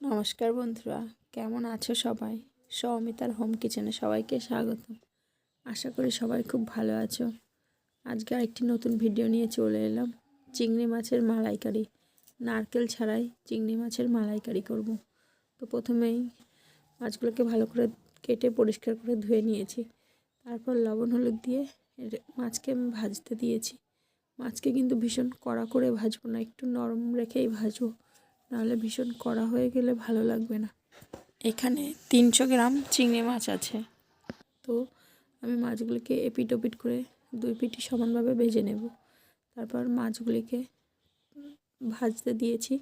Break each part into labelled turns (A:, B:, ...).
A: নমস্কার বন্ধুরা, কেমন আছো সবাই? সৌমিতার হোম কিচেনে সবাইকে স্বাগতম। আশা করি সবাই খুব ভালো আছো। আজকে আরেকটি নতুন ভিডিও নিয়ে চলে এলাম। চিংড়ি মাছের মালাইকারি, নারকেল ছাড়াই চিংড়ি মাছের মালাইকারি করব। তো প্রথমেই মাছগুলোকে ভালো করে কেটে পরিষ্কার করে ধুয়ে নিয়েছি। তারপর লবণ হলুদ দিয়ে মাছকে আমি ভাজতে দিয়েছি। মাছকে কিন্তু ভীষণ কড়া করে ভাজবো না, একটু নরম রেখেই ভাজবো, নাহলে ভীষণ কড়া হয়ে গেলে ভালো লাগবে না। এখানে 300 গ্রাম চিংড়ি মাছ আছে। তো আমি মাছগুলিকে এপিট ওপিট করে দুই পিঠই সমানভাবে ভেজে নেব। তারপর মাছগুলিকে ভাজতে দিয়েছি।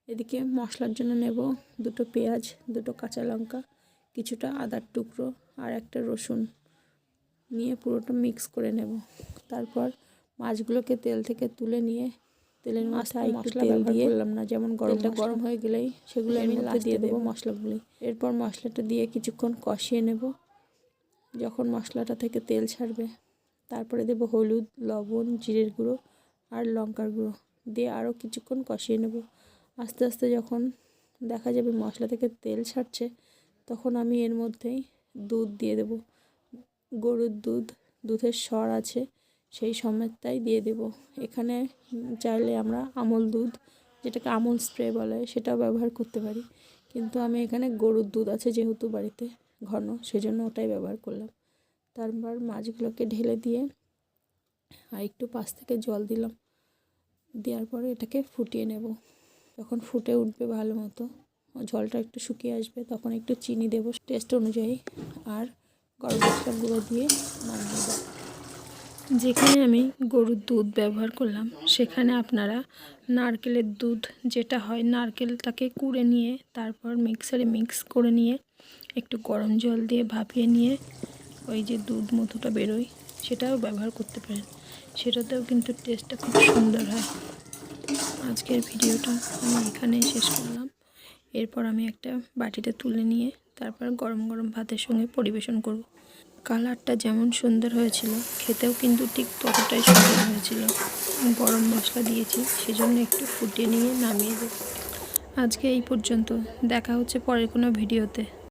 A: এদিকে মশলার জন্য নেব 2টো পেঁয়াজ, 2টো কাঁচা লঙ্কা, কিছুটা আদার টুকরো আর একটা রসুন নিয়ে পুরোটা মিক্স করে নেব। তারপর মাছগুলোকে তেল থেকে তুলে নিয়ে তেলের মধ্যে একটু তেল দিয়ে করলাম না, যেমন গরম হয়ে গেলেই সেগুলো আমি লাস্টে দিয়ে দেবো মশলাগুলি। এরপর মশলাটা দিয়ে কিছুক্ষণ কষিয়ে নেব। যখন মশলাটা থেকে তেল ছাড়বে তারপরে দেব হলুদ, লবণ, জিরের গুঁড়ো আর লঙ্কার গুঁড়ো দিয়ে আরও কিছুক্ষণ কষিয়ে নেব। আস্তে আস্তে যখন দেখা যাবে মশলা থেকে তেল ছাড়ছে তখন আমি এর মধ্যেই দুধ দিয়ে দেব। গরুর দুধের সর আছে, সেই সমেতটাই দিয়ে দেব। এখানে চাইলে আমরা আমল দুধ, যেটাকে আমল স্প্রে বলে, সেটাও ব্যবহার করতে পারি, কিন্তু আমি এখানে গরুর দুধ আছে যেহেতু বাড়িতে ঘন, সেজন্য ওটাই ব্যবহার করলাম। তারপর মাছগুলোকে ঢেলে দিয়ে আর একটু পাশ থেকে জল দিলাম। দেওয়ার পরে এটাকে ফুটিয়ে নেব। যখন ফুটে উঠবে ভালো মতো, জলটা একটু শুকিয়ে আসবে, তখন একটু চিনি দেব টেস্ট অনুযায়ী, আর গরম মশলা গুঁড়ো দিয়ে নামিয়ে দেব। যেখানে আমি গরুর দুধ ব্যবহার করলাম সেখানে আপনারা নারকেলের দুধ, যেটা হয় নারকেলটাকে কুড়ে নিয়ে তারপর মিক্সারে মিক্স করে নিয়ে একটু গরম জল দিয়ে ভাপিয়ে নিয়ে ওই যে দুধ মধুটা বেরোয় সেটাও ব্যবহার করতে পারেন, সেটাতেও কিন্তু টেস্টটা খুব সুন্দর হয়। আজকের ভিডিওটা আমি এখানেই শেষ করলাম। এরপর আমি একটা বাটিতে তুলে নিয়ে তারপর গরম গরম ভাতের সঙ্গে পরিবেশন করব। কালারটা যেমন সুন্দর হয়েছিল, খেতেও কিন্তু ঠিক ততটাই সুন্দর হয়েছিল। গরম মশলা দিয়েছি সেজন্য একটু ফুটিয়ে নিয়ে নামিয়ে দেব। আজকে এই পর্যন্ত, দেখা হচ্ছে পরের কোনো ভিডিওতে।